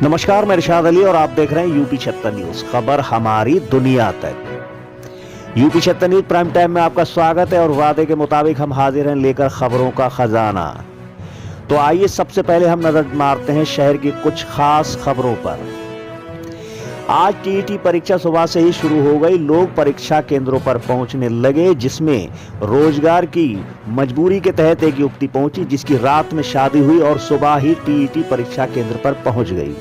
नमस्कार, मैं इरशाद अली और आप देख रहे हैं यूपी 76 न्यूज। खबर हमारी दुनिया तक। यूपी 76 न्यूज प्राइम टाइम में आपका स्वागत है और वादे के मुताबिक हम हाजिर हैं लेकर खबरों का खजाना। तो आइए सबसे पहले हम नजर मारते हैं शहर की कुछ खास खबरों पर। आज टीईटी परीक्षा सुबह से ही शुरू हो गई। लोग परीक्षा केंद्रों पर पहुंचने लगे, जिसमें रोजगार की मजबूरी के तहत एक युवती पहुंची जिसकी रात में शादी हुई और सुबह ही टीईटी परीक्षा केंद्र पर पहुंच गई।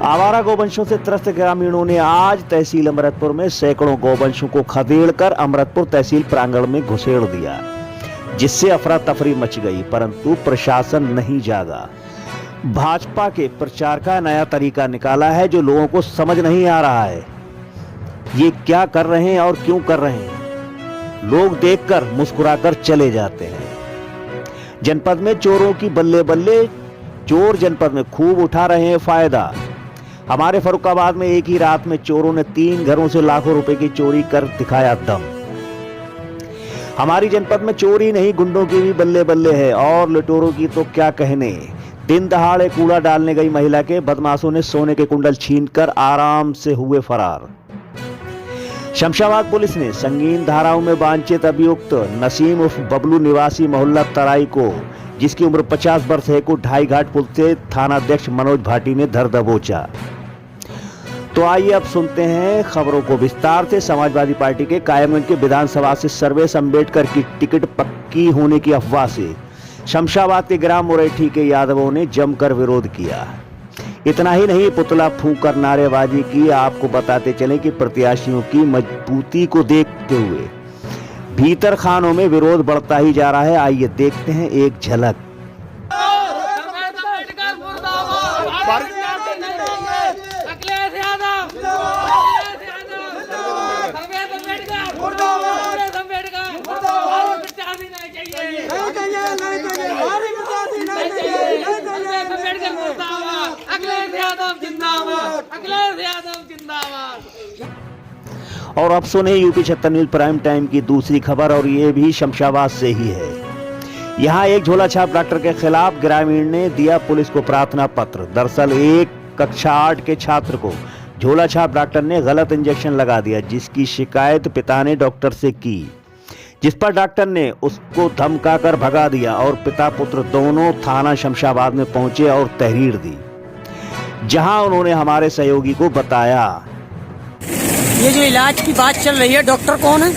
आवारा गौवंशों से त्रस्त ग्रामीणों ने आज तहसील अमृतपुर में सैकड़ों गौवंशों को खदेड़कर अमृतपुर तहसील प्रांगण में घुसेड़ दिया, जिससे अफरा तफरी मच गई, परंतु प्रशासन नहीं जागा। भाजपा के प्रचार का नया तरीका निकाला है जो लोगों को समझ नहीं आ रहा है। ये क्या कर रहे हैं और क्यों कर रहे हैं, लोग देखकर मुस्कुराकर चले जाते हैं। जनपद में चोरों की बल्ले बल्ले, चोर जनपद में खूब उठा रहे हैं फायदा। हमारे फर्रुखाबाद में एक ही रात में चोरों ने 3 घरों से लाखों रुपए की चोरी कर दिखाया दम। हमारी जनपद में चोरी नहीं, गुंडों की भी बल्ले बल्ले है और लुटेरों की तो क्या कहने। दिन दहाड़े कूड़ा डालने गई महिला के बदमाशों ने सोने के कुंडल छीनकर आराम से हुए फरार। शमशाबाद पुलिस ने संगीन धाराओं में वांछित अभियुक्त नसीम उर्फ बबलू निवासी मोहल्ला तराई को, जिसकी उम्र 50 वर्ष है, को ढाई घाट पुल से थानाध्यक्ष मनोज भाटी ने धर दबोचा। तो आइए अब सुनते हैं खबरों को विस्तार से। समाजवादी पार्टी के कायमगंज के विधानसभा से सर्वेश अम्बेडकर की टिकट पक्की होने की अफवाह से शमशाबाद के ग्राम मुरैठी के यादवों ने जमकर विरोध किया। इतना ही नहीं, पुतला फूंक कर नारेबाजी की। आपको बताते चलें कि प्रत्याशियों की मजबूती को देखते हुए भीतर खानों में विरोध बढ़ता ही जा रहा है। आइए देखते हैं एक झलक। और अब सुने यूपी 76 न्यूज प्राइम टाइम की दूसरी खबर, और ये भी शमशाबाद से ही है। यहाँ एक झोला छाप डॉक्टर के खिलाफ ग्रामीण ने दिया पुलिस को प्रार्थना पत्र। दरअसल एक कक्षा 8 के छात्र को झोला छाप डॉक्टर ने गलत इंजेक्शन लगा दिया, जिसकी शिकायत पिता ने डॉक्टर से की, जिस पर डॉक्टर ने उसको धमकाकर भगा दिया और पिता पुत्र दोनों थाना शमशाबाद में पहुंचे और तहरीर दी, जहां उन्होंने हमारे सहयोगी को बताया। ये जो इलाज की बात चल रही है, डॉक्टर कौन है?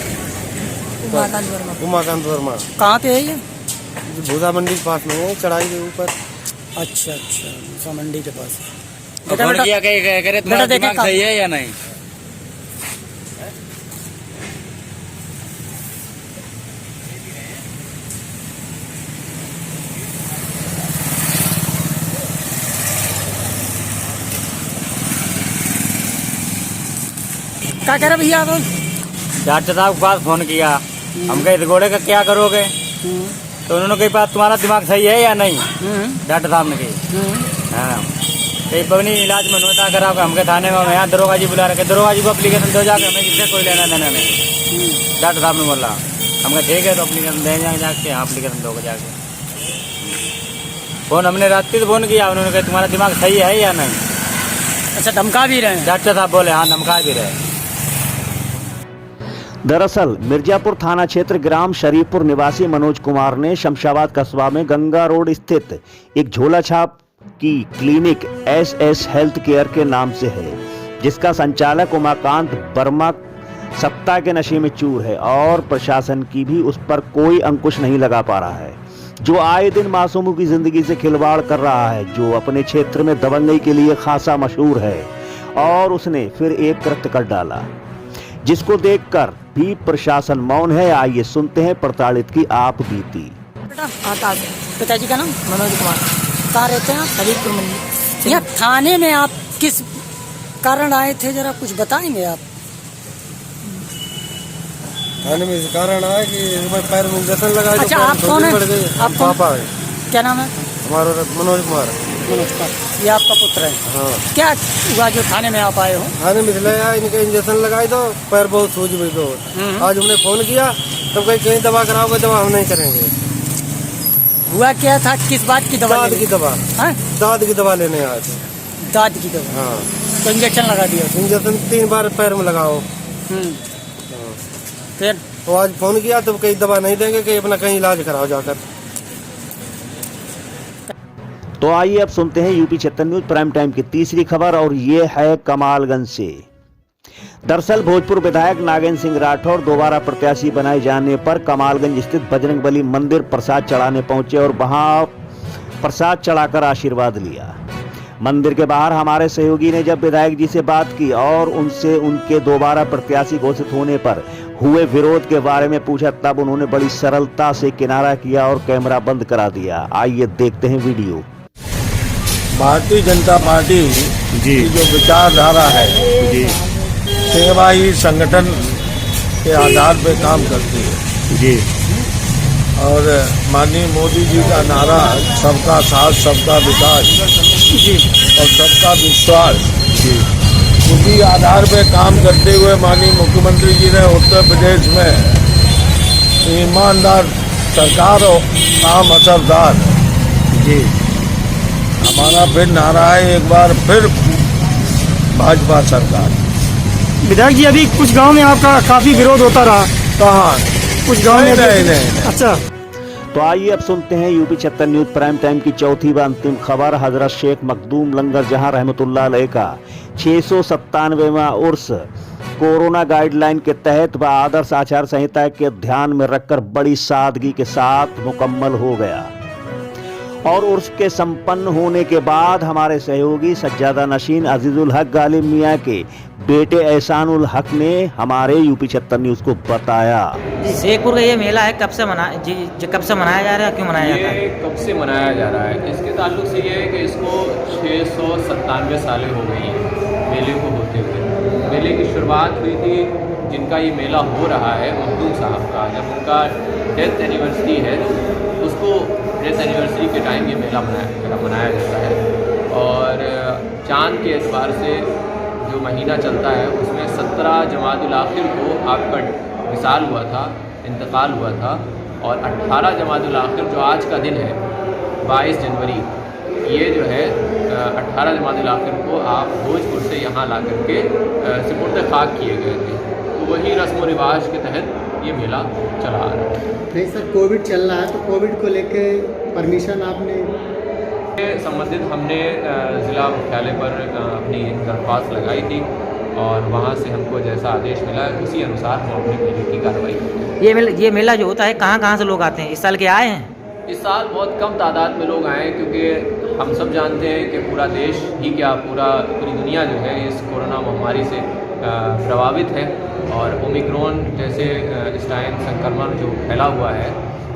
उमाकांत वर्मा। कहाँ पे है ये? भूसा मंडी के पास में है, चढ़ाई के ऊपर। अच्छा, भूसा मंडी के पास। बेटा दिमाग सही है या नहीं? क्या कह रहे भैया आप? डॉक्टर साहब के पास फोन किया, हम कहे इस घोड़े का क्या करोगे? तो उन्होंने कही बात तुम्हारा दिमाग सही है या नहीं? डॉक्टर साहब ने कही हाँ, कहीं पवनी इलाज में नोता कराओ। हम कहे थाने में यहाँ दरोगा जी बुला रखे, दरोगा जी को अप्लीकेशन दो जाके, हमें किससे कोई लेना देना नहीं। डॉक्टर साहब ने बोला, हम कहे ठीक है तो अप्लीकेशन दे जाके, हाँ अप्लीकेशन दोगे जाके। फोन हमने रात्रि से फोन किया, उन्होंने कहा तुम्हारा दिमाग सही है या नहीं? अच्छा, धमका भी रहे हैं? डॉक्टर साहब बोले हाँ धमका भी रहे। दरअसल मिर्जापुर थाना क्षेत्र ग्राम शरीफपुर निवासी मनोज कुमार ने शमशाबाद कस्बा में गंगा रोड स्थित एक झोला छाप की क्लिनिक SS हेल्थ केयर के नाम से है, जिसका संचालक उमाकांत वर्मा सत्ता के नशे में चूर है और प्रशासन की भी उस पर कोई अंकुश नहीं लगा पा रहा है, जो आए दिन मासूमों की जिंदगी से खिलवाड़ कर रहा है, जो अपने क्षेत्र में दबंगई के लिए खासा मशहूर है। और उसने फिर एक कृत्य कर डाला जिसको देखकर भी प्रशासन मौन है। आइए सुनते हैं प्रताड़ित की आप बीती। पिताजी का नाम मनोज कुमार। कहाँ रहते हैं आप? हरीपुर मंडी। यहाँ थाने में आप किस कारण आए थे, जरा कुछ बताएंगे आप? थाने में इस कारण आया कि मैं पैर में इंजेक्शन लगा। अच्छा, आप कौन है? आप पापा है। क्या नाम है? हमारा मनोज कुमार। ये आपका पुत्र है? हाँ। क्या हुआ जो थाने में आप आए हो? थाने में इसलिए आया, इनके इंजेक्शन लगाए तो पैर बहुत सूझ गई। तो आज हमने फोन किया, तब कहीं दवा कराओगे, दवा हम नहीं करेंगे। हुआ क्या था, किस बात की दवा दाद लेने? की दवा, हाँ? दाद की दवा लेने आए थे। दाद की दवा। हाँ, तो इंजेक्शन लगा दिया। इंजेक्शन 3 बार पैर में लगाओ। फिर तो आज फोन किया तो कहीं दवा नहीं देंगे, कि अपना कहीं इलाज कराओ जाकर। तो आइए अब सुनते हैं यूपी 76 न्यूज प्राइम टाइम की तीसरी खबर, और ये है कमालगंज से। दरअसल भोजपुर विधायक नागेंद्र सिंह राठौर दोबारा प्रत्याशी बनाए जाने पर कमालगंज स्थित बजरंगबली मंदिर प्रसाद चढ़ाने पहुंचे और वहां प्रसाद चढ़ाकर आशीर्वाद लिया। मंदिर के बाहर हमारे सहयोगी ने जब विधायक जी से बात की और उनसे उनके दोबारा प्रत्याशी घोषित होने पर हुए विरोध के बारे में पूछा, तब उन्होंने बड़ी सरलता से किनारा किया और कैमरा बंद करा दिया। आइए देखते हैं वीडियो। भारतीय जनता पार्टी की जो विचारधारा है जी सेवाई संगठन के आधार पर काम करती है जी और माननीय मोदी जी का नारा सबका साथ सबका विकास जी और सबका विश्वास जी उसी आधार पर काम करते हुए माननीय मुख्यमंत्री जी ने उत्तर प्रदेश में ईमानदार सरकार और काम असरदार जी हमारा फिर नारा है एक बार फिर भाजपा सरकार। विधायक जी अभी कुछ गांव में आपका काफी विरोध होता रहा, कहाँ कुछ गांव में नहीं। अच्छा, तो आइए अब सुनते हैं यूपी 76 न्यूज प्राइम टाइम की चौथी व अंतिम खबर। हजरत शेख मखदूम लंगर जहां रहमतुल्लाह अलैह का 697वां उर्स कोरोना गाइडलाइन के तहत व आदर्श आचार संहिता के ध्यान में रखकर बड़ी सादगी के साथ मुकम्मल हो गया। और उर्स के संपन्न होने के बाद हमारे सहयोगी सज्जादा नशीन अजीजुल हक गालिब मियाँ के बेटे एहसानुल हक ने हमारे यूपी 76 न्यूज को बताया। शेखपुर का ये मेला है, कब से कब से मनाया जा रहा है, क्यों मनाया जाता है? ये कब से मनाया जा रहा है, इसके ताल्लुक से ये है कि इसको 697 सालें हो गई हैं मेले को होते हुए। मेले की शुरुआत हुई थी, जिनका ये मेला हो रहा है मखदूम साहब का, जब उनका डेथ एनिवर्सरी है उसको डेथ एनिवर्सरी के टाइम ये मेला मनाया जाता है। और चाँद के एतबार से जो महीना चलता है उसमें 17 जमादुल आखिर को आपका विसाल हुआ था, इंतकाल हुआ था, और 18 जमादुल आखिर जो आज का दिन है 22 जनवरी, ये जो है 18 जमादुल आखिर को आप भोजपुर से यहाँ ला करके सुपुर्द खाक किए गए थे। तो वही रस्म व रिवाज के तहत ये मेला चला आ रहा है। नहीं सर, कोविड चल रहा है तो कोविड को लेके परमिशन आपने संबंधित हमने ज़िला मुख्यालय पर अपनी एक दरख्वास्त लगाई थी और वहाँ से हमको जैसा आदेश मिला उसी अनुसार हम अपने मेले की कार्रवाई करते हैं। ये मेला जो होता है कहाँ से लोग आते हैं? इस साल के आए हैं? इस साल बहुत कम तादाद में लोग आए, क्योंकि हम सब जानते हैं कि पूरा देश ही क्या पूरी दुनिया जो है इस कोरोना महामारी से प्रभावित है, और ओमिक्रॉन जैसे इस टाइम संक्रमण जो फैला हुआ है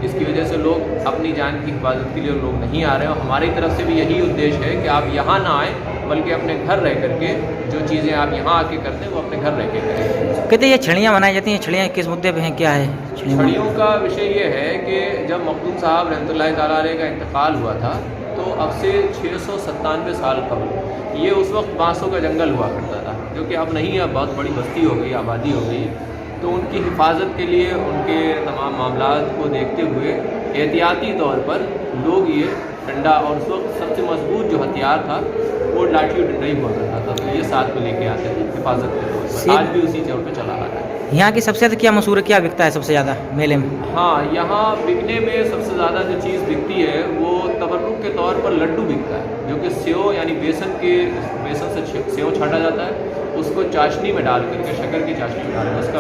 इसकी वजह से लोग अपनी जान की हिफाजत के लिए लोग नहीं आ रहे हैं। और हमारी तरफ से भी यही उद्देश्य है कि आप यहाँ ना आएँ, बल्कि अपने घर रह करके जो चीज़ें आप यहाँ आके करते हैं वो अपने घर रह के करें। कहते ये छड़ियाँ बनाई जाती हैं, छड़ियाँ किस मुद्दे पे हैं, क्या है? छड़ियों का विषय ये है कि जब मखदूम साहब रहमतुल्लाह तआला अलैह का इंतकाल हुआ था तो अब से 697 साल कबल ये उस वक्त बांसों का जंगल हुआ करता था, जो कि अब नहीं है, बहुत बड़ी बस्ती हो गई, आबादी हो गई। तो उनकी हिफाजत के लिए उनके तमाम मामलात को देखते हुए एहतियाती तौर पर लोग ये डंडा, और उस वक्त सबसे मजबूत जो हथियार था वो लाठी और डंडा ही हुआ करता था, तो ये साथ में लेके आते थे हिफाजत के तौर पर। आज भी उसी तौर पर चला आ रहा है। यहाँ की सबसे ज़्यादा क्या मशहूर है, क्या बिकता है सबसे ज़्यादा मेले में? हाँ, यहाँ बिकने में सबसे ज़्यादा जो चीज़ बिकती है वो तबर्रुक के तौर पर लड्डू बिकता है, जो कि सेव यानी बेसन से सेव छाटा जाता है, उसको चाशनी में डाल करके, शक्कर की चाशनी में डाल कर उसका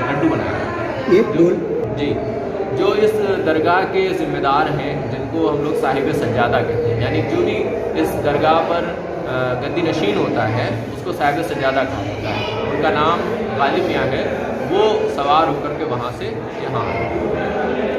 लड्डू बनाया जाता है। जी, जो इस दरगाह के ज़िम्मेदार हैं जिनको हम लोग साहिब सज्जादा कहते हैं, यानी जो भी इस दरगाह पर गद्दी नशीन होता है उसको साहिब सज्जादा कहा जाता है। उनका नाम गालिब मियाँ है, वो सवार होकर के वहाँ से यहाँ आए।